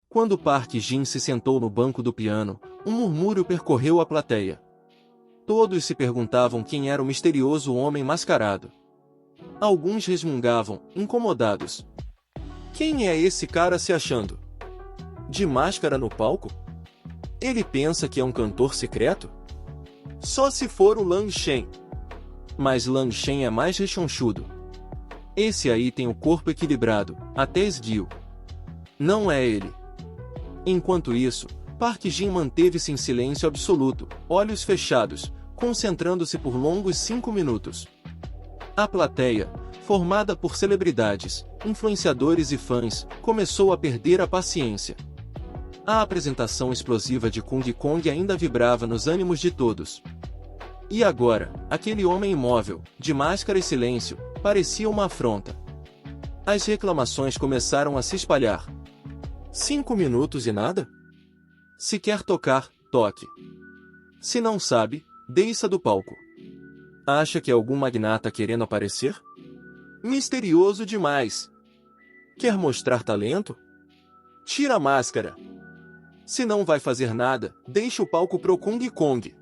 Quando Park Jin se sentou no banco do piano, um murmúrio percorreu a plateia. Todos se perguntavam quem era o misterioso homem mascarado. Alguns resmungavam, incomodados. Quem é esse cara se achando de máscara no palco? Ele pensa que é um cantor secreto? Só se for o Lang Shen. Mas Lang Shen é mais rechonchudo. Esse aí tem o corpo equilibrado, até esguio. Não é ele. Enquanto isso, Park Jin manteve-se em silêncio absoluto, olhos fechados, concentrando-se por longos 5 minutos. A plateia, formada por celebridades, influenciadores e fãs, começou a perder a paciência. A apresentação explosiva de Kung Kong ainda vibrava nos ânimos de todos. E agora, aquele homem imóvel, de máscara e silêncio, parecia uma afronta. As reclamações começaram a se espalhar. 5 minutos e nada? Se quer tocar, toque. Se não sabe, desça do palco. Acha que é algum magnata querendo aparecer? Misterioso demais. Quer mostrar talento? Tira a máscara. Se não vai fazer nada, deixe o palco pro Kung Kong.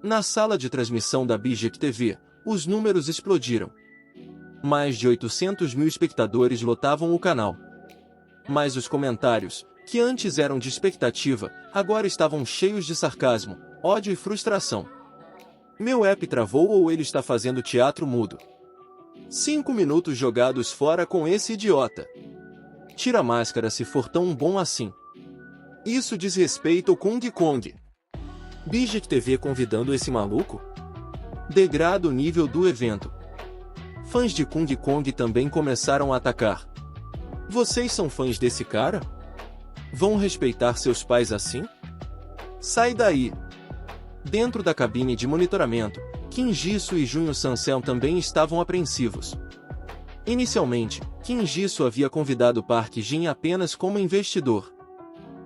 Na sala de transmissão da Bijak TV, os números explodiram. Mais de 800 mil espectadores lotavam o canal. Mas os comentários, que antes eram de expectativa, agora estavam cheios de sarcasmo, ódio e frustração. Meu app travou ou ele está fazendo teatro mudo? 5 minutos jogados fora com esse idiota. Tira a máscara se for tão bom assim. Isso diz respeito ao Kung Kong. Bijak TV convidando esse maluco? Degrada o nível do evento. Fãs de Kung Kong também começaram a atacar. Vocês são fãs desse cara? Vão respeitar seus pais assim? Sai daí! Dentro da cabine de monitoramento, Kim Jisoo e Junho Sansel também estavam apreensivos. Inicialmente, Kim Jisoo havia convidado Park Jin apenas como investidor.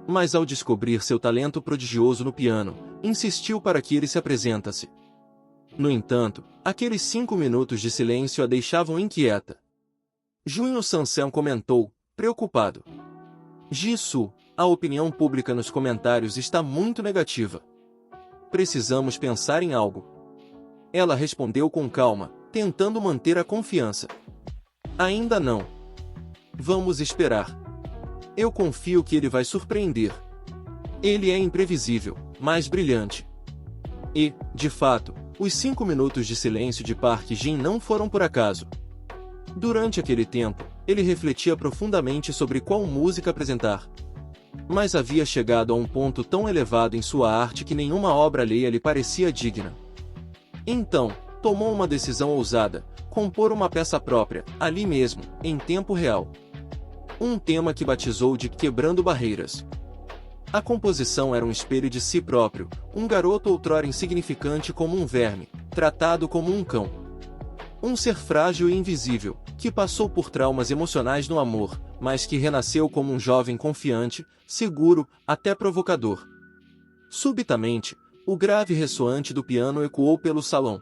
Mas ao descobrir seu talento prodigioso no piano, insistiu para que ele se apresentasse. No entanto, aqueles 5 minutos de silêncio a deixavam inquieta. Junho Sansel comentou, preocupado. Jisoo, a opinião pública nos comentários está muito negativa. Precisamos pensar em algo. Ela respondeu com calma, tentando manter a confiança. Ainda não. Vamos esperar. Eu confio que ele vai surpreender. Ele é imprevisível, mas brilhante. E, de fato, os 5 minutos de silêncio de Park Jin não foram por acaso. Durante aquele tempo, ele refletia profundamente sobre qual música apresentar. Mas havia chegado a um ponto tão elevado em sua arte que nenhuma obra alheia lhe parecia digna. Então, tomou uma decisão ousada: compor uma peça própria, ali mesmo, em tempo real. Um tema que batizou de Quebrando Barreiras. A composição era um espelho de si próprio, um garoto outrora insignificante como um verme, tratado como um cão. Um ser frágil e invisível, que passou por traumas emocionais no amor, mas que renasceu como um jovem confiante, seguro, até provocador. Subitamente, o grave ressoante do piano ecoou pelo salão.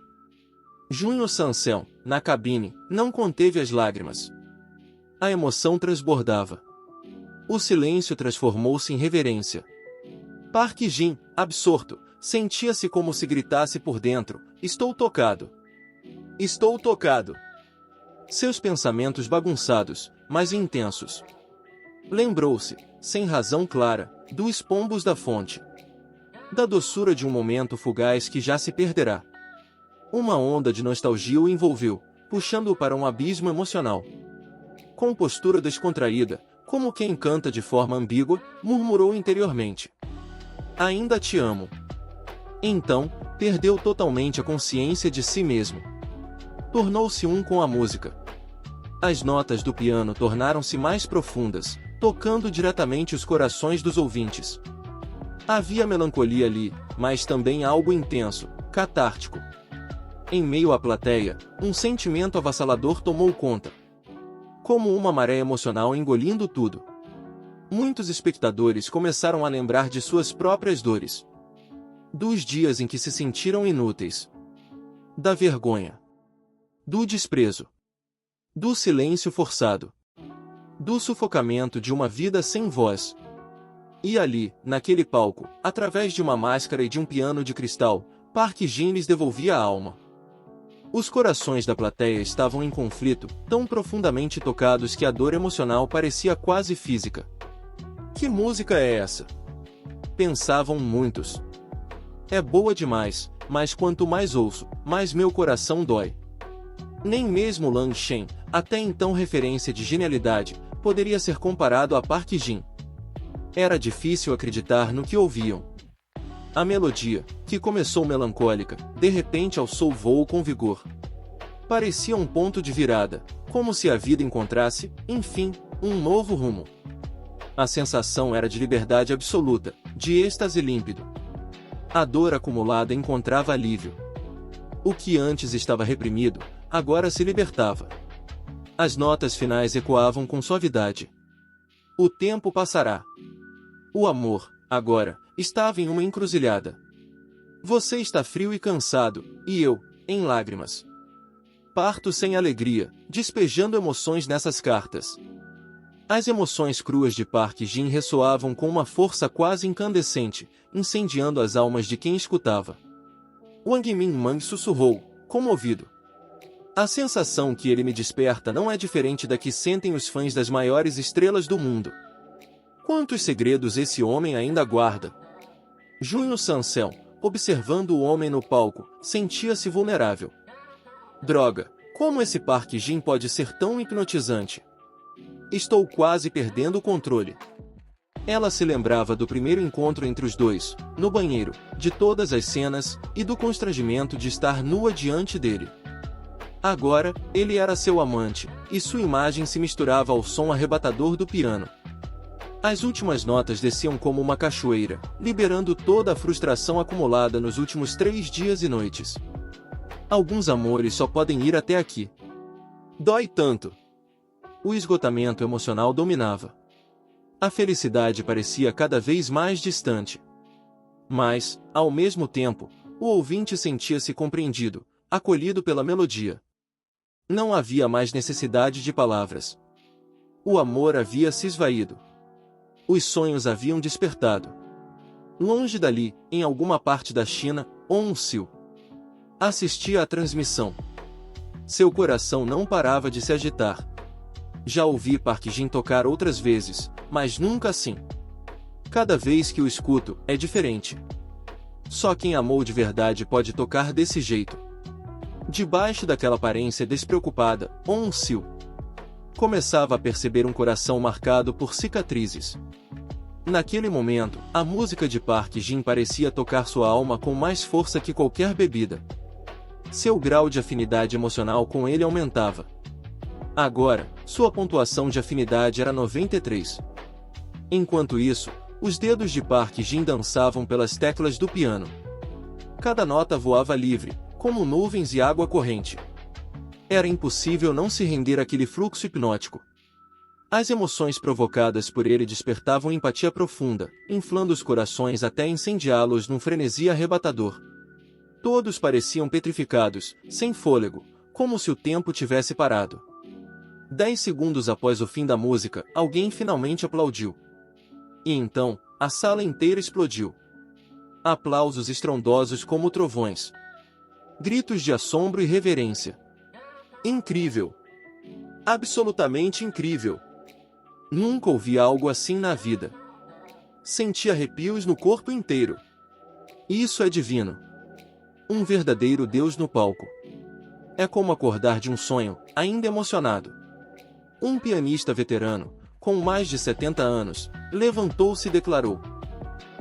Junho Sansel, na cabine, não conteve as lágrimas. A emoção transbordava. O silêncio transformou-se em reverência. Park Jin, absorto, sentia-se como se gritasse por dentro: estou tocado. Estou tocado. Seus pensamentos bagunçados, mas intensos. Lembrou-se, sem razão clara, dos pombos da fonte. Da doçura de um momento fugaz que já se perderá. Uma onda de nostalgia o envolveu, puxando-o para um abismo emocional. Com postura descontraída, como quem canta de forma ambígua, murmurou interiormente: ainda te amo. Então, perdeu totalmente a consciência de si mesmo. Tornou-se um com a música. As notas do piano tornaram-se mais profundas, tocando diretamente os corações dos ouvintes. Havia melancolia ali, mas também algo intenso, catártico. Em meio à plateia, um sentimento avassalador tomou conta. Como uma maré emocional engolindo tudo. Muitos espectadores começaram a lembrar de suas próprias dores. Dos dias em que se sentiram inúteis. Da vergonha. Do desprezo. Do silêncio forçado. Do sufocamento de uma vida sem voz. E ali, naquele palco, através de uma máscara e de um piano de cristal, Park Jin lhes devolvia a alma. Os corações da plateia estavam em conflito, tão profundamente tocados que a dor emocional parecia quase física. Que música é essa? Pensavam muitos. É boa demais, mas quanto mais ouço, mais meu coração dói. Nem mesmo Lang Shen, até então referência de genialidade, poderia ser comparado a Park Jin. Era difícil acreditar no que ouviam. A melodia, que começou melancólica, de repente alçou voo com vigor. Parecia um ponto de virada, como se a vida encontrasse, enfim, um novo rumo. A sensação era de liberdade absoluta, de êxtase límpido. A dor acumulada encontrava alívio. O que antes estava reprimido, agora se libertava. As notas finais ecoavam com suavidade. O tempo passará. O amor, agora, estava em uma encruzilhada. Você está frio e cansado, e eu, em lágrimas. Parto sem alegria, despejando emoções nessas cartas. As emoções cruas de Park Jin ressoavam com uma força quase incandescente, incendiando as almas de quem escutava. Wang Minmang sussurrou, comovido. A sensação que ele me desperta não é diferente da que sentem os fãs das maiores estrelas do mundo. Quantos segredos esse homem ainda guarda? Junho Sansel, observando o homem no palco, sentia-se vulnerável. Droga, como esse Park Jin pode ser tão hipnotizante? Estou quase perdendo o controle. Ela se lembrava do primeiro encontro entre os dois, no banheiro, de todas as cenas, e do constrangimento de estar nua diante dele. Agora, ele era seu amante, e sua imagem se misturava ao som arrebatador do piano. As últimas notas desciam como uma cachoeira, liberando toda a frustração acumulada nos últimos 3 dias e noites. Alguns amores só podem ir até aqui. Dói tanto. O esgotamento emocional dominava. A felicidade parecia cada vez mais distante. Mas, ao mesmo tempo, o ouvinte sentia-se compreendido, acolhido pela melodia. Não havia mais necessidade de palavras. O amor havia se esvaído. Os sonhos haviam despertado. Longe dali, em alguma parte da China, On Sil assistia à transmissão. Seu coração não parava de se agitar. Já ouvi Park Jin tocar outras vezes, mas nunca assim. Cada vez que o escuto, é diferente. Só quem amou de verdade pode tocar desse jeito. Debaixo daquela aparência despreocupada, On Sil começava a perceber um coração marcado por cicatrizes. Naquele momento, a música de Park Jin parecia tocar sua alma com mais força que qualquer bebida. Seu grau de afinidade emocional com ele aumentava. Agora, sua pontuação de afinidade era 93. Enquanto isso, os dedos de Park Jin dançavam pelas teclas do piano. Cada nota voava livre, como nuvens e água corrente. Era impossível não se render àquele fluxo hipnótico. As emoções provocadas por ele despertavam empatia profunda, inflando os corações até incendiá-los num frenesi arrebatador. Todos pareciam petrificados, sem fôlego, como se o tempo tivesse parado. 10 segundos após o fim da música, alguém finalmente aplaudiu. E então, a sala inteira explodiu. Aplausos estrondosos como trovões. Gritos de assombro e reverência. Incrível! Absolutamente incrível! Nunca ouvi algo assim na vida. Senti arrepios no corpo inteiro. Isso é divino. Um verdadeiro Deus no palco. É como acordar de um sonho, ainda emocionado. Um pianista veterano, com mais de 70 anos, levantou-se e declarou: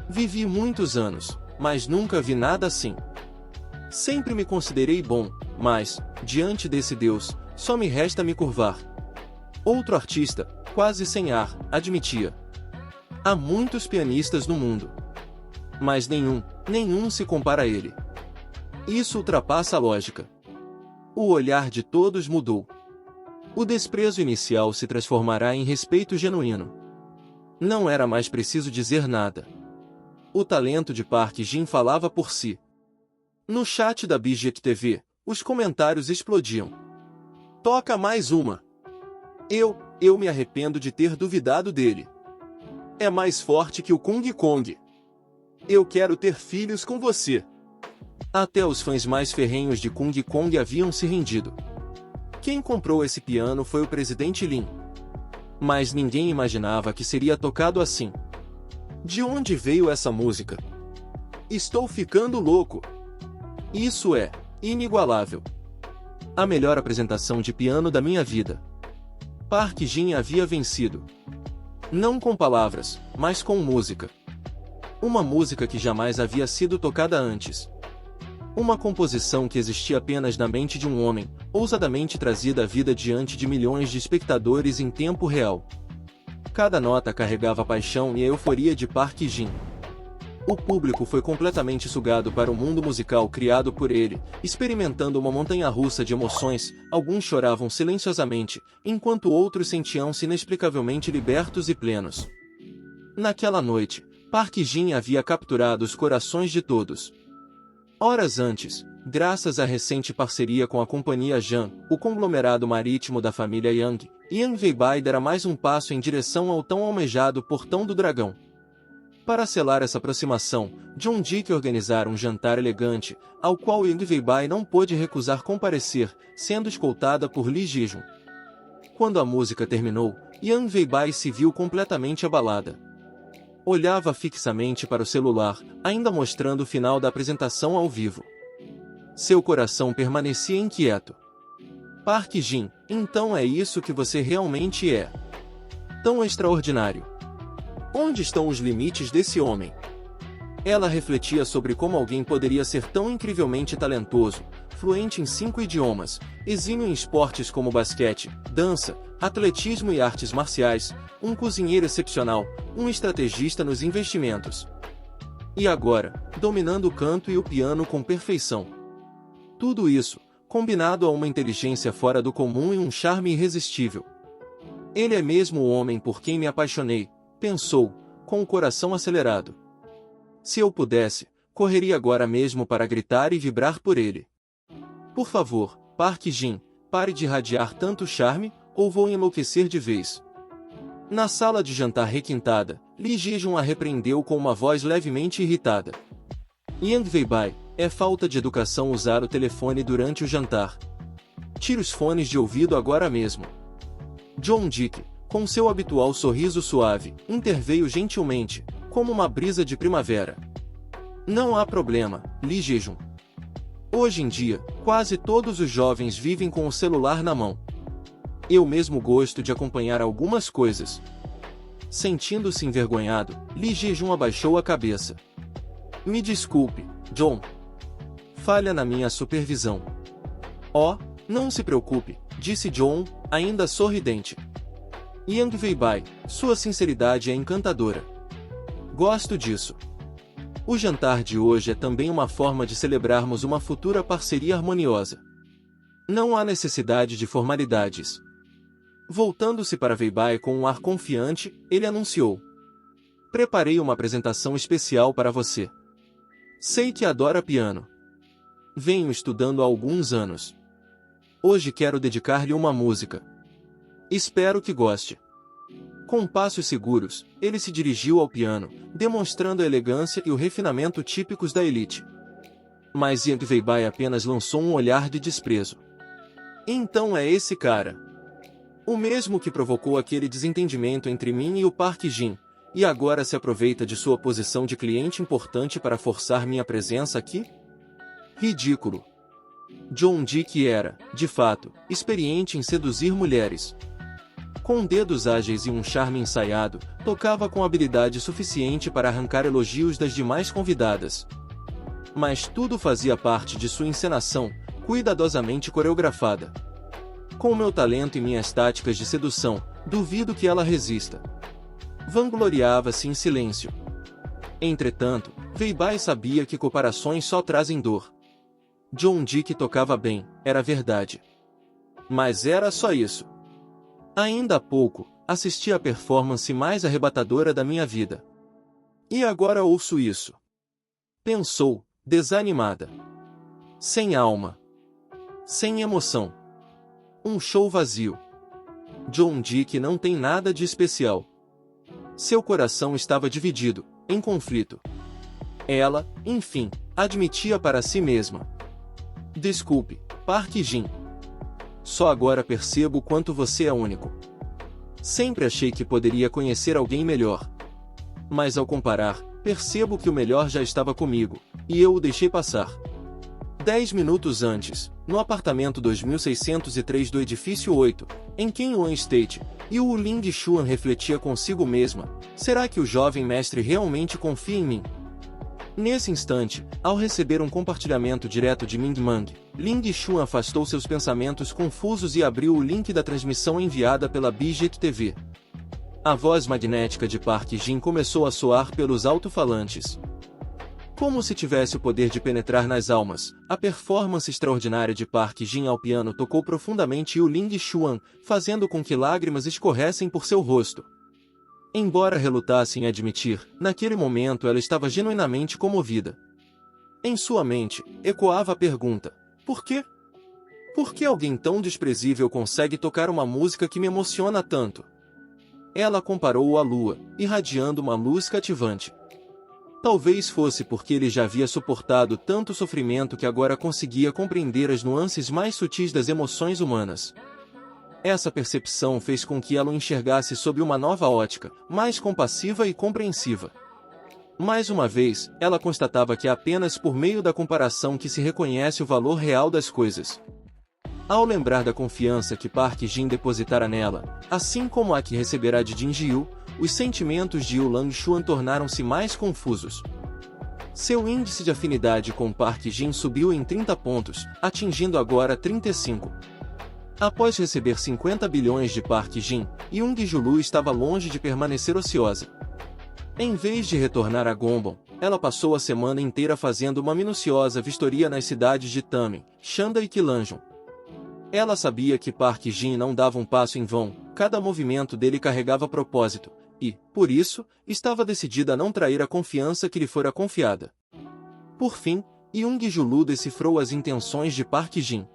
Vivi muitos anos, mas nunca vi nada assim. Sempre me considerei bom, mas, diante desse Deus, só me resta me curvar. Outro artista, quase sem ar, admitia: há muitos pianistas no mundo. Mas nenhum se compara a ele. Isso ultrapassa a lógica. O olhar de todos mudou. O desprezo inicial se transformará em respeito genuíno. Não era mais preciso dizer nada. O talento de Park Jin falava por si. No chat da Bijet TV, os comentários explodiam. Toca mais uma. Eu me arrependo de ter duvidado dele. É mais forte que o Kung Kong. Eu quero ter filhos com você. Até os fãs mais ferrenhos de Kung Kong haviam se rendido. Quem comprou esse piano foi o presidente Lin. Mas ninguém imaginava que seria tocado assim. De onde veio essa música? Estou ficando louco. Isso é inigualável. A melhor apresentação de piano da minha vida. Park Jin havia vencido. Não com palavras, mas com música. Uma música que jamais havia sido tocada antes. Uma composição que existia apenas na mente de um homem, ousadamente trazida à vida diante de milhões de espectadores em tempo real. Cada nota carregava a paixão e a euforia de Park Jin. O público foi completamente sugado para o mundo musical criado por ele, experimentando uma montanha-russa de emoções. Alguns choravam silenciosamente, enquanto outros sentiam-se inexplicavelmente libertos e plenos. Naquela noite, Park Jin havia capturado os corações de todos. Horas antes, graças à recente parceria com a Companhia Jan, o conglomerado marítimo da família Yang, Yang Weibai dera mais um passo em direção ao tão almejado Portão do Dragão. Para selar essa aproximação, John Dick organizara um jantar elegante, ao qual Yang Weibai não pôde recusar comparecer, sendo escoltada por Lee Ji-jun. Quando a música terminou, Yang Weibai se viu completamente abalada. Olhava fixamente para o celular, ainda mostrando o final da apresentação ao vivo. Seu coração permanecia inquieto. Park Jin, então é isso que você realmente é. Tão extraordinário. Onde estão os limites desse homem? Ela refletia sobre como alguém poderia ser tão incrivelmente talentoso, fluente em 5 idiomas, exímio em esportes como basquete, dança, atletismo e artes marciais, um cozinheiro excepcional, um estrategista nos investimentos. E agora, dominando o canto e o piano com perfeição. Tudo isso, combinado a uma inteligência fora do comum e um charme irresistível. Ele é mesmo o homem por quem me apaixonei, pensou, com o coração acelerado. Se eu pudesse, correria agora mesmo para gritar e vibrar por ele. Por favor, Park Jin, pare de irradiar tanto charme, ou vou enlouquecer de vez. Na sala de jantar requintada, Lee Ji-jun a repreendeu com uma voz levemente irritada. Yang Weibai, é falta de educação usar o telefone durante o jantar. Tire os fones de ouvido agora mesmo. John Dick, com seu habitual sorriso suave, interveio gentilmente, como uma brisa de primavera. Não há problema, Lee Ji-jun. Hoje em dia, quase todos os jovens vivem com o celular na mão. Eu mesmo gosto de acompanhar algumas coisas. Sentindo-se envergonhado, Lee Ji-jun abaixou a cabeça. Me desculpe, John. Falha na minha supervisão. Oh, não se preocupe, disse John, ainda sorridente. Yang Weibai, sua sinceridade é encantadora. Gosto disso. O jantar de hoje é também uma forma de celebrarmos uma futura parceria harmoniosa. Não há necessidade de formalidades. Voltando-se para Weibai com um ar confiante, ele anunciou. Preparei uma apresentação especial para você. Sei que adora piano. Venho estudando há alguns anos. Hoje quero dedicar-lhe uma música. Espero que goste. Com passos seguros, ele se dirigiu ao piano, demonstrando a elegância e o refinamento típicos da elite. Mas Yang Weibai apenas lançou um olhar de desprezo. Então é esse cara. O mesmo que provocou aquele desentendimento entre mim e o Park Jin, e agora se aproveita de sua posição de cliente importante para forçar minha presença aqui? Ridículo. John Dick era, de fato, experiente em seduzir mulheres. Com dedos ágeis e um charme ensaiado, tocava com habilidade suficiente para arrancar elogios das demais convidadas. Mas tudo fazia parte de sua encenação, cuidadosamente coreografada. Com meu talento e minhas táticas de sedução, duvido que ela resista. Vangloriava-se em silêncio. Entretanto, Weibai sabia que comparações só trazem dor. John Dick tocava bem, era verdade. Mas era só isso. Ainda há pouco, assisti à performance mais arrebatadora da minha vida. E agora ouço isso. Pensou, desanimada. Sem alma. Sem emoção. Um show vazio. John Dick não tem nada de especial. Seu coração estava dividido, em conflito. Ela, enfim, admitia para si mesma: desculpe, Park Jin. Só agora percebo o quanto você é único. Sempre achei que poderia conhecer alguém melhor. Mas ao comparar, percebo que o melhor já estava comigo, e eu o deixei passar. 10 minutos antes, no apartamento 2603 do edifício 8, em Kenwon State, Yu Ling Xuan refletia consigo mesma: será que o jovem mestre realmente confia em mim? Nesse instante, ao receber um compartilhamento direto de Ming Mang, Ling Xuan afastou seus pensamentos confusos e abriu o link da transmissão enviada pela Bijet TV. A voz magnética de Park Jin começou a soar pelos alto-falantes. Como se tivesse o poder de penetrar nas almas, a performance extraordinária de Park Jin ao piano tocou profundamente Yu Ling Xuan, fazendo com que lágrimas escorressem por seu rosto. Embora relutasse em admitir, naquele momento ela estava genuinamente comovida. Em sua mente, ecoava a pergunta: por quê? Por que alguém tão desprezível consegue tocar uma música que me emociona tanto? Ela comparou-o à lua, irradiando uma luz cativante. Talvez fosse porque ele já havia suportado tanto sofrimento que agora conseguia compreender as nuances mais sutis das emoções humanas. Essa percepção fez com que ela o enxergasse sob uma nova ótica, mais compassiva e compreensiva. Mais uma vez, ela constatava que é apenas por meio da comparação que se reconhece o valor real das coisas. Ao lembrar da confiança que Park Jin depositara nela, assim como a que receberá de Jin Ji-Yu, os sentimentos de Yu Lang Xuan tornaram-se mais confusos. Seu índice de afinidade com Park Jin subiu em 30 pontos, atingindo agora 35. Após receber 50 bilhões de Park Jin, Young Julu estava longe de permanecer ociosa. Em vez de retornar a Gombon, ela passou a semana inteira fazendo uma minuciosa vistoria nas cidades de Tamen, Shanda e Quilanjon. Ela sabia que Park Jin não dava um passo em vão, cada movimento dele carregava propósito, e, por isso, estava decidida a não trair a confiança que lhe fora confiada. Por fim, Young Julu decifrou as intenções de Park Jin.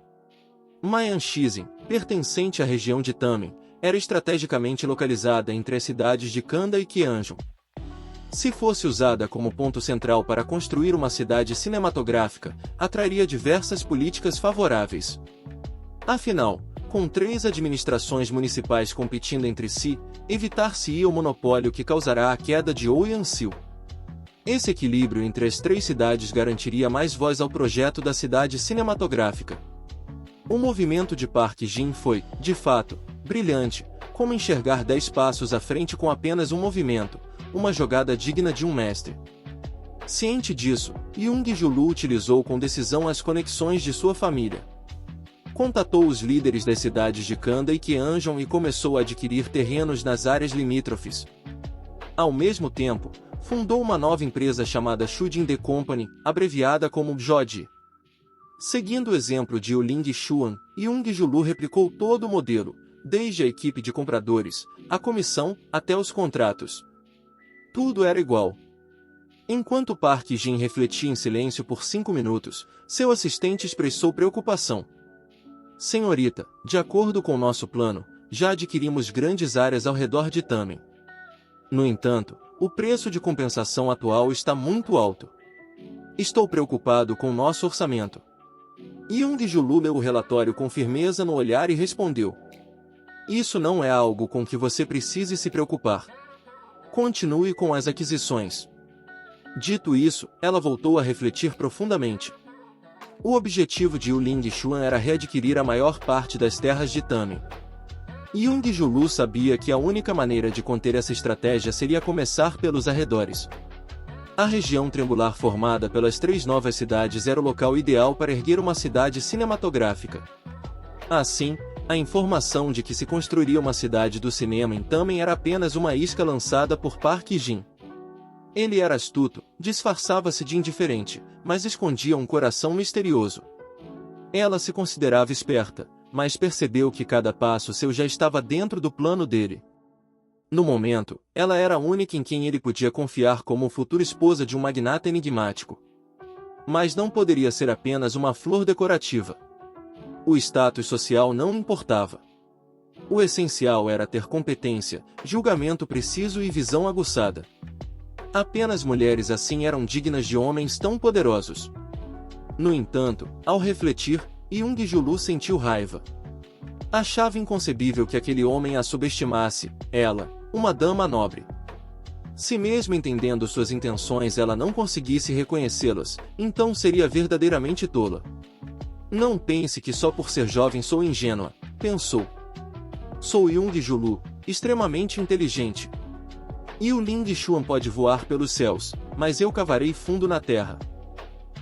Mayanshizin, pertencente à região de Tamen, era estrategicamente localizada entre as cidades de Kanda e Quianjon. Se fosse usada como ponto central para construir uma cidade cinematográfica, atrairia diversas políticas favoráveis. Afinal, com 3 administrações municipais competindo entre si, evitar-se-ia o monopólio que causará a queda de Ouyang-sil. Esse equilíbrio entre as 3 cidades garantiria mais voz ao projeto da cidade cinematográfica. O movimento de Park Jin foi, de fato, brilhante, como enxergar 10 passos à frente com apenas um movimento, uma jogada digna de um mestre. Ciente disso, Young Julu utilizou com decisão as conexões de sua família. Contatou os líderes das cidades de Kanda e Quianjon e começou a adquirir terrenos nas áreas limítrofes. Ao mesmo tempo, fundou uma nova empresa chamada Shujin The Company, abreviada como Bjodi. Seguindo o exemplo de Yu Ling Xuan, Young Julu replicou todo o modelo, desde a equipe de compradores, a comissão, até os contratos. Tudo era igual. Enquanto Park Jin refletia em silêncio por 5 minutos, seu assistente expressou preocupação. Senhorita, de acordo com nosso plano, já adquirimos grandes áreas ao redor de Tamen. No entanto, o preço de compensação atual está muito alto. Estou preocupado com nosso orçamento. Young Julu leu o relatório com firmeza no olhar e respondeu: isso não é algo com que você precise se preocupar. Continue com as aquisições. Dito isso, ela voltou a refletir profundamente. O objetivo de Yu Ling Xuan era readquirir a maior parte das terras de Tamen. Young Julu sabia que a única maneira de conter essa estratégia seria começar pelos arredores. A região triangular formada pelas 3 novas cidades era o local ideal para erguer uma cidade cinematográfica. Assim, a informação de que se construiria uma cidade do cinema em Tamen era apenas uma isca lançada por Park Jin. Ele era astuto, disfarçava-se de indiferente, mas escondia um coração misterioso. Ela se considerava esperta, mas percebeu que cada passo seu já estava dentro do plano dele. No momento, ela era a única em quem ele podia confiar como futura esposa de um magnata enigmático. Mas não poderia ser apenas uma flor decorativa. O status social não importava. O essencial era ter competência, julgamento preciso e visão aguçada. Apenas mulheres assim eram dignas de homens tão poderosos. No entanto, ao refletir, Jung Julu sentiu raiva. Achava inconcebível que aquele homem a subestimasse, ela, uma dama nobre. Se mesmo entendendo suas intenções ela não conseguisse reconhecê-las, então seria verdadeiramente tola. Não pense que só por ser jovem sou ingênua, pensou. Sou Jung Julu, extremamente inteligente. E o Ling Xuan pode voar pelos céus, mas eu cavarei fundo na terra.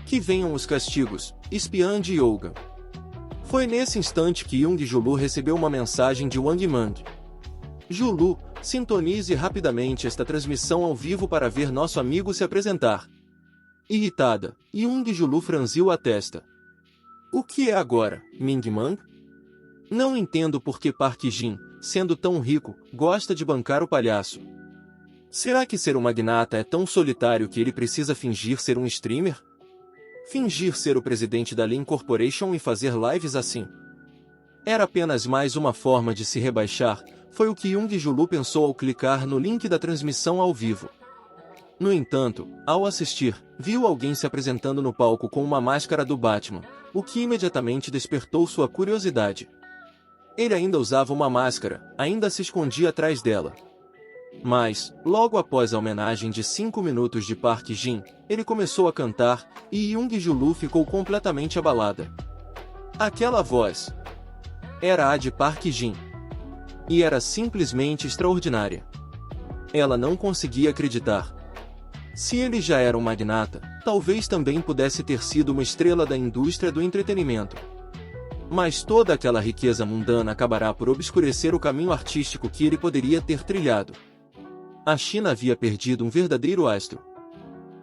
Que venham os castigos, espiã de Yoga. Foi nesse instante que Jung Julu recebeu uma mensagem de Wang Mang. Julu, sintonize rapidamente esta transmissão ao vivo para ver nosso amigo se apresentar. Irritada, Jung Julu franziu a testa. O que é agora, Ming Mang? Não entendo por que Park Jin, sendo tão rico, gosta de bancar o palhaço. Será que ser um magnata é tão solitário que ele precisa fingir ser um streamer? Fingir ser o presidente da Lin Corporation e fazer lives assim? Era apenas mais uma forma de se rebaixar, foi o que Jung Julu pensou ao clicar no link da transmissão ao vivo. No entanto, ao assistir, viu alguém se apresentando no palco com uma máscara do Batman, o que imediatamente despertou sua curiosidade. Ele ainda usava uma máscara, ainda se escondia atrás dela. Mas, logo após a homenagem de 5 minutos de Park Jin, ele começou a cantar, e Jung Julu ficou completamente abalada. Aquela voz era a de Park Jin. E era simplesmente extraordinária. Ela não conseguia acreditar. Se ele já era um magnata, talvez também pudesse ter sido uma estrela da indústria do entretenimento. Mas toda aquela riqueza mundana acabará por obscurecer o caminho artístico que ele poderia ter trilhado. A China havia perdido um verdadeiro astro.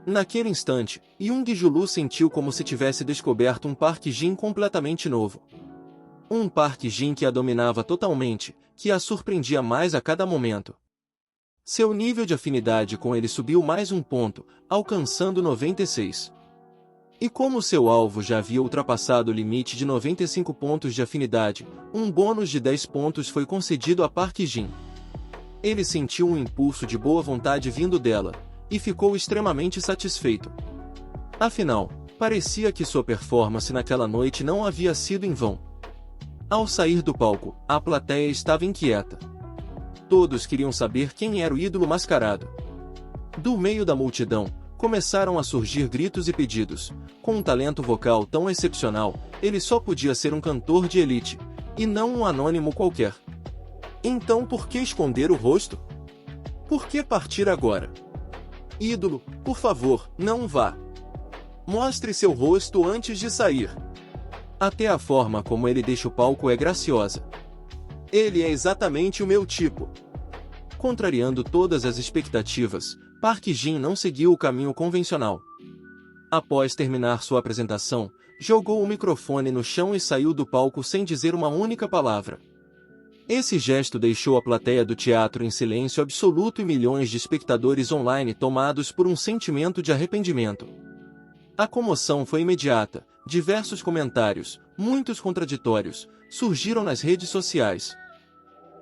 Naquele instante, Jung Julu sentiu como se tivesse descoberto um Park Jin completamente novo. Um Park Jin que a dominava totalmente, que a surpreendia mais a cada momento. Seu nível de afinidade com ele subiu mais um ponto, alcançando 96. E como seu alvo já havia ultrapassado o limite de 95 pontos de afinidade, um bônus de 10 pontos foi concedido a Park Jin. Ele sentiu um impulso de boa vontade vindo dela, e ficou extremamente satisfeito. Afinal, parecia que sua performance naquela noite não havia sido em vão. Ao sair do palco, a plateia estava inquieta. Todos queriam saber quem era o ídolo mascarado. Do meio da multidão, começaram a surgir gritos e pedidos. Com um talento vocal tão excepcional, ele só podia ser um cantor de elite, e não um anônimo qualquer. Então por que esconder o rosto? Por que partir agora? Ídolo, por favor, não vá. Mostre seu rosto antes de sair. Até a forma como ele deixa o palco é graciosa. Ele é exatamente o meu tipo. Contrariando todas as expectativas, Park Jin não seguiu o caminho convencional. Após terminar sua apresentação, jogou o microfone no chão e saiu do palco sem dizer uma única palavra. Esse gesto deixou a plateia do teatro em silêncio absoluto e milhões de espectadores online tomados por um sentimento de arrependimento. A comoção foi imediata, diversos comentários, muitos contraditórios, surgiram nas redes sociais.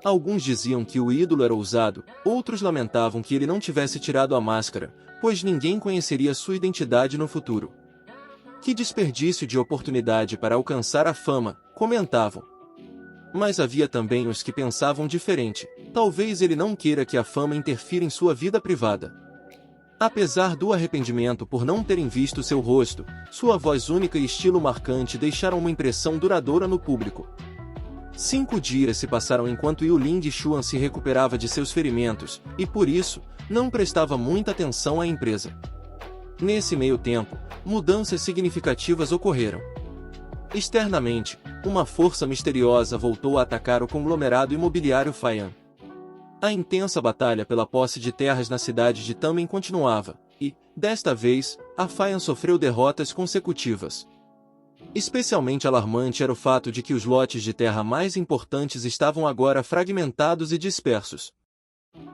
Alguns diziam que o ídolo era ousado, outros lamentavam que ele não tivesse tirado a máscara, pois ninguém conheceria sua identidade no futuro. Que desperdício de oportunidade para alcançar a fama, comentavam. Mas havia também os que pensavam diferente, talvez ele não queira que a fama interfira em sua vida privada. Apesar do arrependimento por não terem visto seu rosto, sua voz única e estilo marcante deixaram uma impressão duradoura no público. 5 dias se passaram enquanto Ling Xuan se recuperava de seus ferimentos, e por isso, não prestava muita atenção à empresa. Nesse meio tempo, mudanças significativas ocorreram. Externamente, uma força misteriosa voltou a atacar o conglomerado imobiliário Faian. A intensa batalha pela posse de terras na cidade de Tamen continuava, e, desta vez, a Faian sofreu derrotas consecutivas. Especialmente alarmante era o fato de que os lotes de terra mais importantes estavam agora fragmentados e dispersos.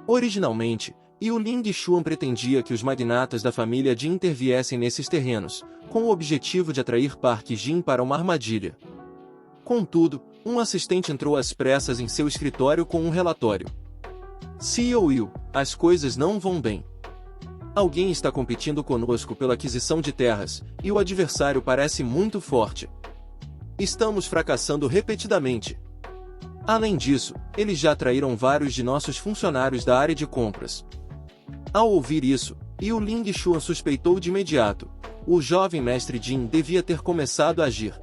Originalmente, Ling Xuan pretendia que os magnatas da família Jin interviessem nesses terrenos, com o objetivo de atrair Park Jin para uma armadilha. Contudo, um assistente entrou às pressas em seu escritório com um relatório. CEO Will, as coisas não vão bem. Alguém está competindo conosco pela aquisição de terras, e o adversário parece muito forte. Estamos fracassando repetidamente. Além disso, eles já atraíram vários de nossos funcionários da área de compras. Ao ouvir isso, Yu Ling Xuan suspeitou de imediato. O jovem mestre Jin devia ter começado a agir.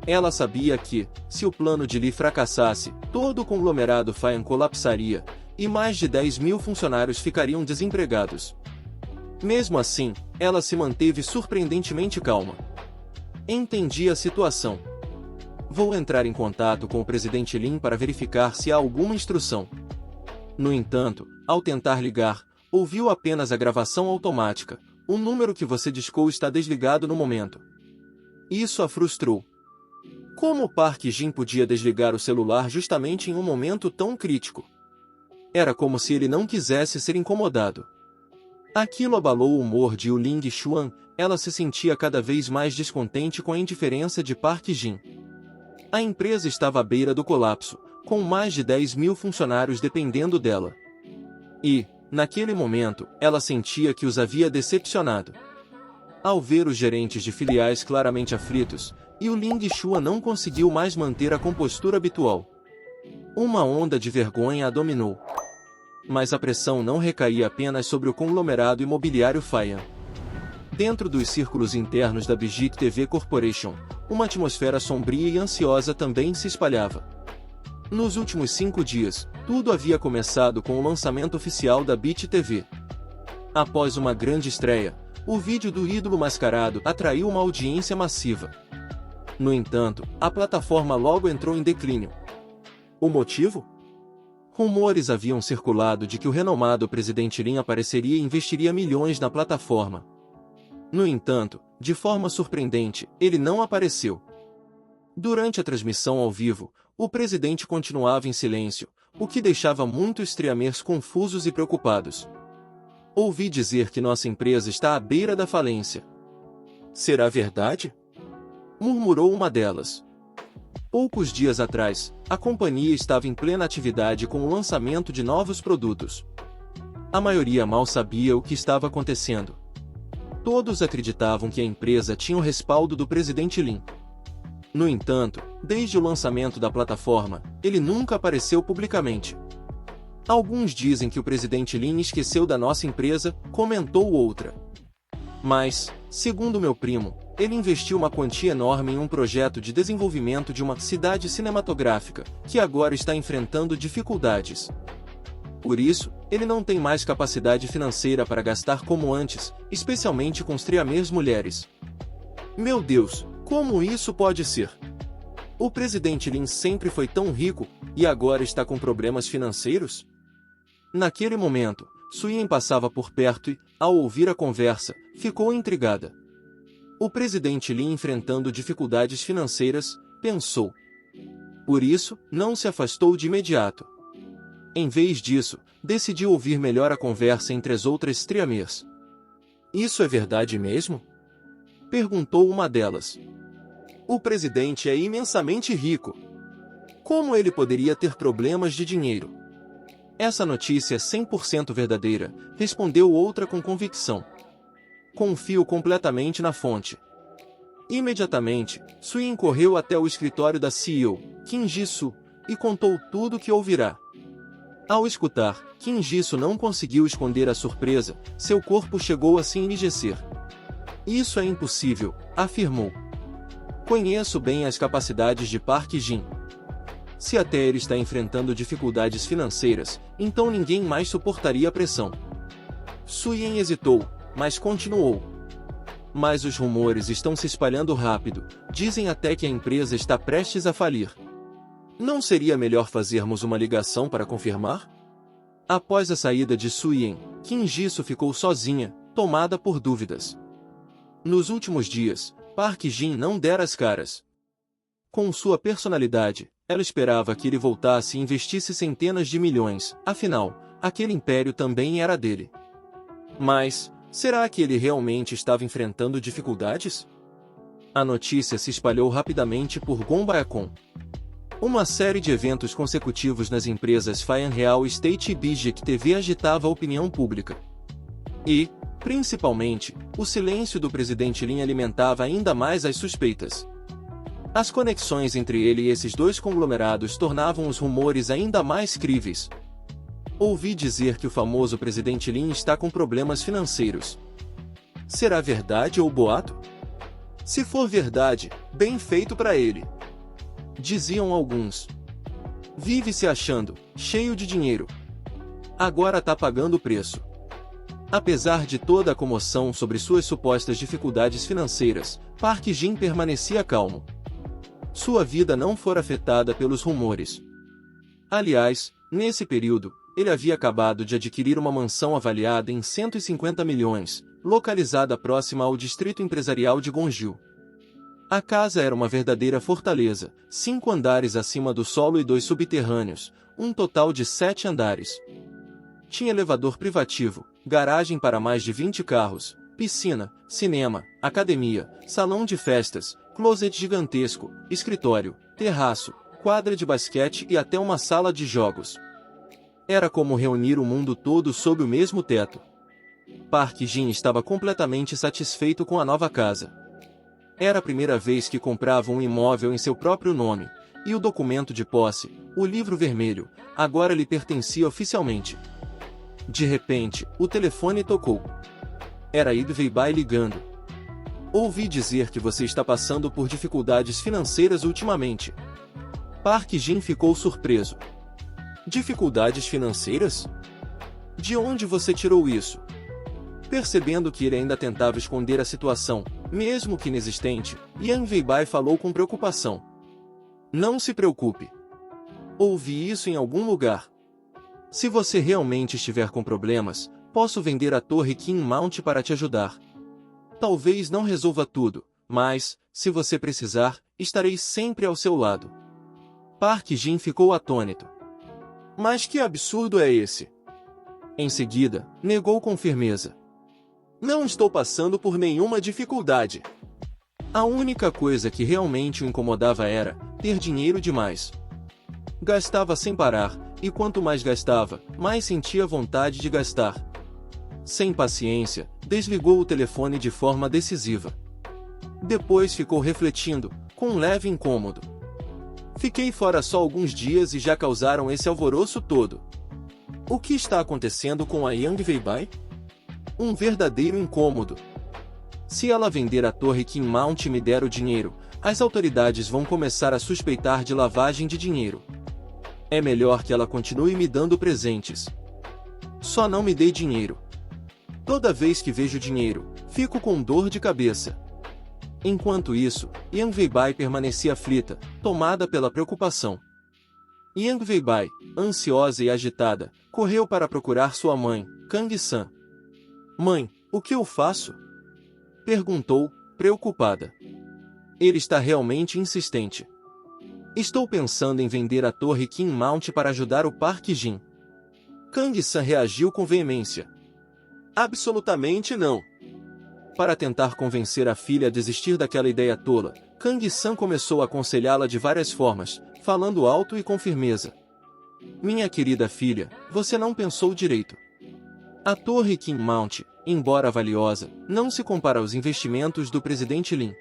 Ela sabia que, se o plano de Li fracassasse, todo o conglomerado Faian colapsaria, e mais de 10.000 funcionários ficariam desempregados. Mesmo assim, ela se manteve surpreendentemente calma. Entendi a situação. Vou entrar em contato com o presidente Lin para verificar se há alguma instrução. No entanto, ao tentar ligar, ouviu apenas a gravação automática. O número que você discou está desligado no momento. Isso a frustrou. Como Park Jin podia desligar o celular justamente em um momento tão crítico? Era como se ele não quisesse ser incomodado. Aquilo abalou o humor de Yu Ling Xuan. Ela se sentia cada vez mais descontente com a indiferença de Park Jin. A empresa estava à beira do colapso, com mais de 10.000 funcionários dependendo dela. E, naquele momento, ela sentia que os havia decepcionado. Ao ver os gerentes de filiais claramente aflitos, Yu Ling Xuan não conseguiu mais manter a compostura habitual. Uma onda de vergonha a dominou. Mas a pressão não recaía apenas sobre o conglomerado imobiliário Faian. Dentro dos círculos internos da Bijik TV Corporation, uma atmosfera sombria e ansiosa também se espalhava. Nos últimos 5 dias, tudo havia começado com o lançamento oficial da BIT TV. Após uma grande estreia, o vídeo do ídolo mascarado atraiu uma audiência massiva. No entanto, a plataforma logo entrou em declínio. O motivo? Rumores haviam circulado de que o renomado presidente Lin apareceria e investiria milhões na plataforma. No entanto, de forma surpreendente, ele não apareceu. Durante a transmissão ao vivo, o presidente continuava em silêncio, o que deixava muitos streamers confusos e preocupados. Ouvi dizer que nossa empresa está à beira da falência. Será verdade? Murmurou uma delas. Poucos dias atrás, a companhia estava em plena atividade com o lançamento de novos produtos. A maioria mal sabia o que estava acontecendo. Todos acreditavam que a empresa tinha o respaldo do presidente Lin. No entanto, desde o lançamento da plataforma, ele nunca apareceu publicamente. Alguns dizem que o presidente Lin esqueceu da nossa empresa, comentou outra. Mas, segundo meu primo, ele investiu uma quantia enorme em um projeto de desenvolvimento de uma cidade cinematográfica, que agora está enfrentando dificuldades. Por isso, ele não tem mais capacidade financeira para gastar como antes, especialmente com streamers mulheres. Meu Deus, como isso pode ser? O presidente Lin sempre foi tão rico, e agora está com problemas financeiros? Naquele momento, Suyin passava por perto e, ao ouvir a conversa, ficou intrigada. O presidente Lin enfrentando dificuldades financeiras, pensou. Por isso, não se afastou de imediato. Em vez disso, decidiu ouvir melhor a conversa entre as outras streamers. Isso é verdade mesmo? Perguntou uma delas. O presidente é imensamente rico. Como ele poderia ter problemas de dinheiro? Essa notícia é 100% verdadeira, respondeu outra com convicção. Confio completamente na fonte. Imediatamente, Suyin correu até o escritório da CEO, Kim Ji-soo, e contou tudo o que ouvirá. Ao escutar, Kim Ji-soo não conseguiu esconder a surpresa, seu corpo chegou a se enrijecer. Isso é impossível, afirmou. Conheço bem as capacidades de Park Jin. Se até ele está enfrentando dificuldades financeiras, então ninguém mais suportaria a pressão. Suyin hesitou, mas continuou. Mas os rumores estão se espalhando rápido, dizem até que a empresa está prestes a falir. Não seria melhor fazermos uma ligação para confirmar? Após a saída de Suyin, Kim Ji-soo ficou sozinha, tomada por dúvidas. Nos últimos dias, Park Jin não dera as caras. Com sua personalidade, ela esperava que ele voltasse e investisse centenas de milhões, afinal, aquele império também era dele. Mas, será que ele realmente estava enfrentando dificuldades? A notícia se espalhou rapidamente por Gombaekon, Uma série de eventos consecutivos nas empresas Faian Real Estate e Bijek TV agitava a opinião pública. E, principalmente, o silêncio do presidente Lin alimentava ainda mais as suspeitas. As conexões entre ele e esses dois conglomerados tornavam os rumores ainda mais críveis. Ouvi dizer que o famoso presidente Lin está com problemas financeiros. Será verdade ou boato? Se for verdade, bem feito para ele. Diziam alguns. Vive se achando, cheio de dinheiro. Agora tá pagando o preço. Apesar de toda a comoção sobre suas supostas dificuldades financeiras, Park Jin permanecia calmo. Sua vida não fora afetada pelos rumores. Aliás, nesse período, ele havia acabado de adquirir uma mansão avaliada em 150 milhões, localizada próxima ao distrito empresarial de Gonju. A casa era uma verdadeira fortaleza, 5 andares acima do solo e 2 subterrâneos, um total de 7 andares. Tinha elevador privativo, garagem para mais de 20 carros, piscina, cinema, academia, salão de festas, closet gigantesco, escritório, terraço, quadra de basquete e até uma sala de jogos. Era como reunir o mundo todo sob o mesmo teto. Park Jin estava completamente satisfeito com a nova casa. Era a primeira vez que comprava um imóvel em seu próprio nome, e o documento de posse, o livro vermelho, agora lhe pertencia oficialmente. De repente, o telefone tocou. Era Id Weibai ligando. Ouvi dizer que você está passando por dificuldades financeiras ultimamente. Park Jin ficou surpreso. Dificuldades financeiras? De onde você tirou isso? Percebendo que ele ainda tentava esconder a situação, mesmo que inexistente, Yang Weibai falou com preocupação. Não se preocupe. Ouvi isso em algum lugar. Se você realmente estiver com problemas, posso vender a torre King Mount para te ajudar. Talvez não resolva tudo, mas, se você precisar, estarei sempre ao seu lado. Park Jin ficou atônito. Mas que absurdo é esse? Em seguida, negou com firmeza. Não estou passando por nenhuma dificuldade. A única coisa que realmente o incomodava era ter dinheiro demais. Gastava sem parar, e quanto mais gastava, mais sentia vontade de gastar. Sem paciência, desligou o telefone de forma decisiva. Depois ficou refletindo, com um leve incômodo. Fiquei fora só alguns dias e já causaram esse alvoroço todo. O que está acontecendo com a Yang Weibai? Um verdadeiro incômodo. Se ela vender a torre King Mount e me der o dinheiro, as autoridades vão começar a suspeitar de lavagem de dinheiro. É melhor que ela continue me dando presentes. Só não me dê dinheiro. Toda vez que vejo dinheiro, fico com dor de cabeça. Enquanto isso, Yang Weibai permanecia aflita, tomada pela preocupação. Yang Weibai, ansiosa e agitada, correu para procurar sua mãe, Kang-san. Mãe, o que eu faço? Perguntou, preocupada. Ele está realmente insistente. Estou pensando em vender a torre King Mount para ajudar o Park Jin. Kang-san reagiu com veemência. Absolutamente não. Para tentar convencer a filha a desistir daquela ideia tola, Kang-san começou a aconselhá-la de várias formas, falando alto e com firmeza. Minha querida filha, você não pensou direito. A torre King Mount, embora valiosa, não se compara aos investimentos do presidente Lin.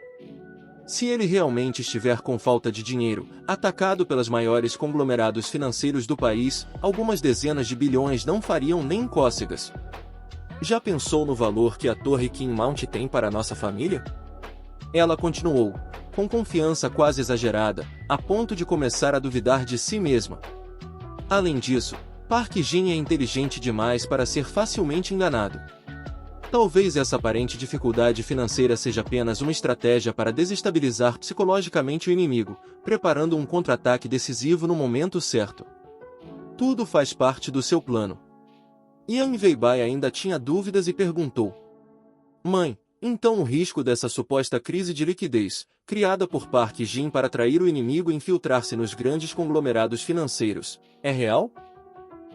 Se ele realmente estiver com falta de dinheiro, atacado pelos maiores conglomerados financeiros do país, algumas dezenas de bilhões não fariam nem cócegas. Já pensou no valor que a torre King Mount tem para nossa família? Ela continuou, com confiança quase exagerada, a ponto de começar a duvidar de si mesma. Além disso, Park Jin é inteligente demais para ser facilmente enganado. Talvez essa aparente dificuldade financeira seja apenas uma estratégia para desestabilizar psicologicamente o inimigo, preparando um contra-ataque decisivo no momento certo. Tudo faz parte do seu plano. Yang Weibai ainda tinha dúvidas e perguntou. Mãe, então o risco dessa suposta crise de liquidez, criada por Park Jin para atrair o inimigo e infiltrar-se nos grandes conglomerados financeiros, é real?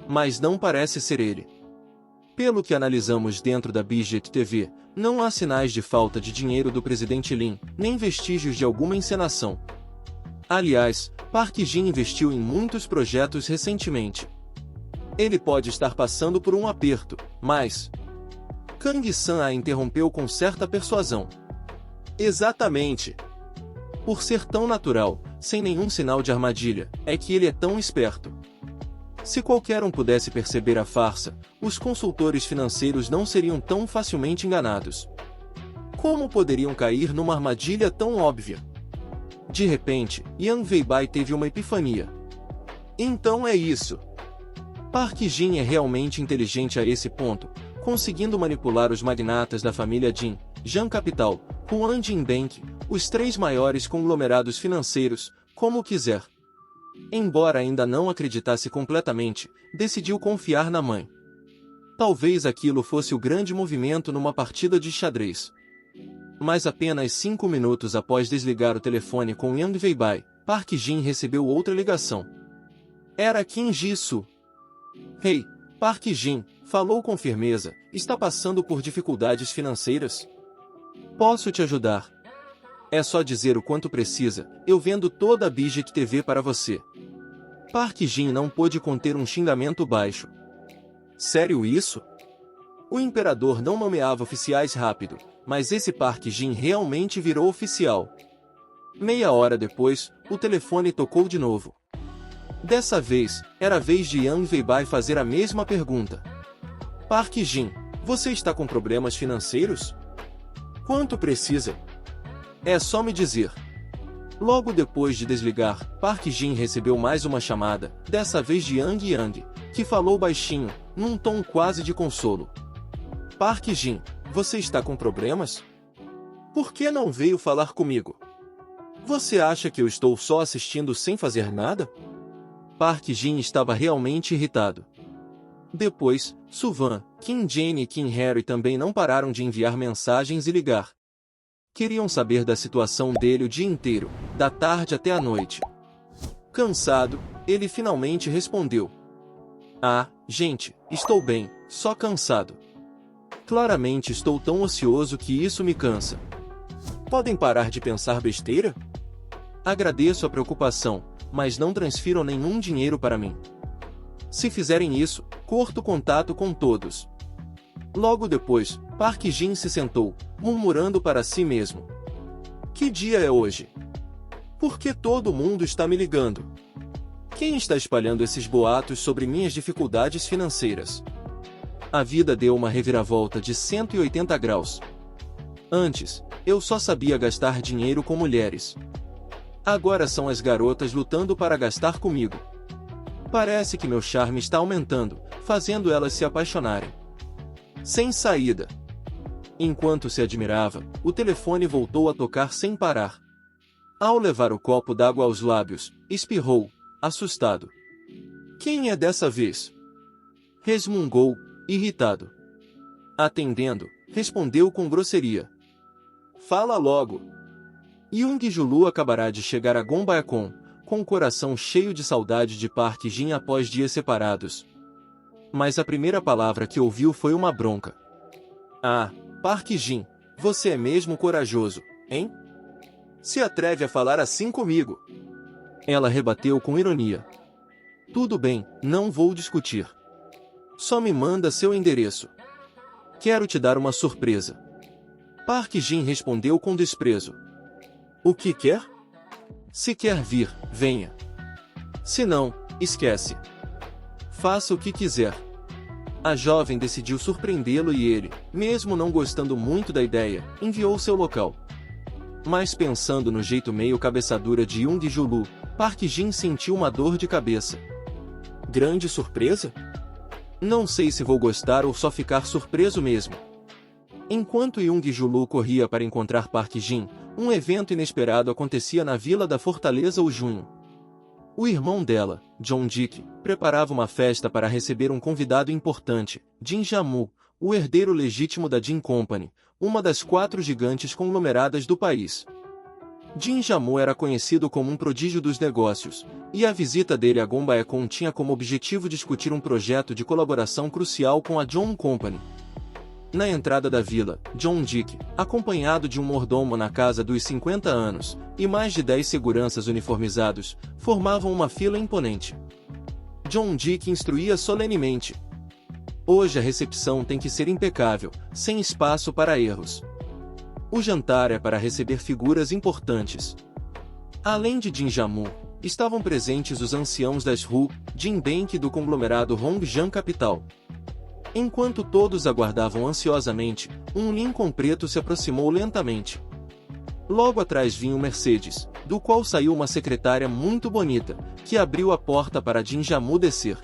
Mas não parece ser ele. Pelo que analisamos dentro da Bijek TV, não há sinais de falta de dinheiro do presidente Lin, nem vestígios de alguma encenação. Aliás, Park Jin investiu em muitos projetos recentemente. Ele pode estar passando por um aperto, mas... Kang-san a interrompeu com certa persuasão. Exatamente. Por ser tão natural, sem nenhum sinal de armadilha, é que ele é tão esperto. Se qualquer um pudesse perceber a farsa, os consultores financeiros não seriam tão facilmente enganados. Como poderiam cair numa armadilha tão óbvia? De repente, Yang Weibai teve uma epifania. Então é isso. Park Jin é realmente inteligente a esse ponto, conseguindo manipular os magnatas da família Jin, Jian Capital, Huan Jin Bank, os 3 maiores conglomerados financeiros, como quiser. Embora ainda não acreditasse completamente, decidiu confiar na mãe. Talvez aquilo fosse o grande movimento numa partida de xadrez. Mas apenas 5 minutos após desligar o telefone com Yang Weibai, Park Jin recebeu outra ligação. Era Kim Ji-soo. Hey, Park Jin, falou com firmeza, está passando por dificuldades financeiras? Posso te ajudar? É só dizer o quanto precisa, eu vendo toda a Bijek TV para você. Park Jin não pôde conter um xingamento baixo. Sério isso? O imperador não nomeava oficiais rápido, mas esse Park Jin realmente virou oficial. Meia hora depois, o telefone tocou de novo. Dessa vez, era a vez de Yang Weibai fazer a mesma pergunta. Park Jin, você está com problemas financeiros? Quanto precisa? É só me dizer. Logo depois de desligar, Park Jin recebeu mais uma chamada, dessa vez de Yang, que falou baixinho, num tom quase de consolo. Park Jin, você está com problemas? Por que não veio falar comigo? Você acha que eu estou só assistindo sem fazer nada? Park Jin estava realmente irritado. Depois, Suvan, Kim Jane e Kim Harry também não pararam de enviar mensagens e ligar. Queriam saber da situação dele o dia inteiro, da tarde até a noite. Cansado, ele finalmente respondeu. Ah, gente, estou bem, só cansado. Claramente estou tão ocioso que isso me cansa. Podem parar de pensar besteira? Agradeço a preocupação, mas não transfiram nenhum dinheiro para mim. Se fizerem isso, corto contato com todos. Logo depois, Park Jin se sentou, murmurando para si mesmo. Que dia é hoje? Por que todo mundo está me ligando? Quem está espalhando esses boatos sobre minhas dificuldades financeiras? A vida deu uma reviravolta de 180 graus. Antes, eu só sabia gastar dinheiro com mulheres. Agora são as garotas lutando para gastar comigo. Parece que meu charme está aumentando, fazendo elas se apaixonarem. Sem saída. Enquanto se admirava, o telefone voltou a tocar sem parar. Ao levar o copo d'água aos lábios, espirrou, assustado. Quem é dessa vez? Resmungou, irritado. Atendendo, respondeu com grosseria. Fala logo. Young Julu acabará de chegar a Gombaekon, com o coração cheio de saudade de Park Jin após dias separados. Mas a primeira palavra que ouviu foi uma bronca. Ah, Park Jin, você é mesmo corajoso, hein? Se atreve a falar assim comigo. Ela rebateu com ironia. Tudo bem, não vou discutir. Só me manda seu endereço. Quero te dar uma surpresa. Park Jin respondeu com desprezo. O que quer? Se quer vir, venha. Se não, esquece. Faça o que quiser. A jovem decidiu surpreendê-lo e ele, mesmo não gostando muito da ideia, enviou seu local. Mas pensando no jeito meio cabeçadura de Young Julu, Park Jin sentiu uma dor de cabeça. Grande surpresa? Não sei se vou gostar ou só ficar surpreso mesmo. Enquanto Young Julu corria para encontrar Park Jin, um evento inesperado acontecia na vila da Fortaleza o Junho. O irmão dela, John Dick, preparava uma festa para receber um convidado importante, Jin Jamu, o herdeiro legítimo da Jin Company, uma das 4 gigantes conglomeradas do país. Jin Jamu era conhecido como um prodígio dos negócios, e a visita dele a Gombaekon tinha como objetivo discutir um projeto de colaboração crucial com a John Company. Na entrada da vila, John Dick, acompanhado de um mordomo na casa dos 50 anos, e mais de 10 seguranças uniformizados, formavam uma fila imponente. John Dick instruía solenemente: "Hoje a recepção tem que ser impecável, sem espaço para erros. O jantar é para receber figuras importantes." Além de Jinjamu, estavam presentes os anciãos das Hu, Jinbank do conglomerado Hongjiang Capital. Enquanto todos aguardavam ansiosamente, um Lincoln preto se aproximou lentamente. Logo atrás vinha um Mercedes, do qual saiu uma secretária muito bonita, que abriu a porta para Jinjamu descer.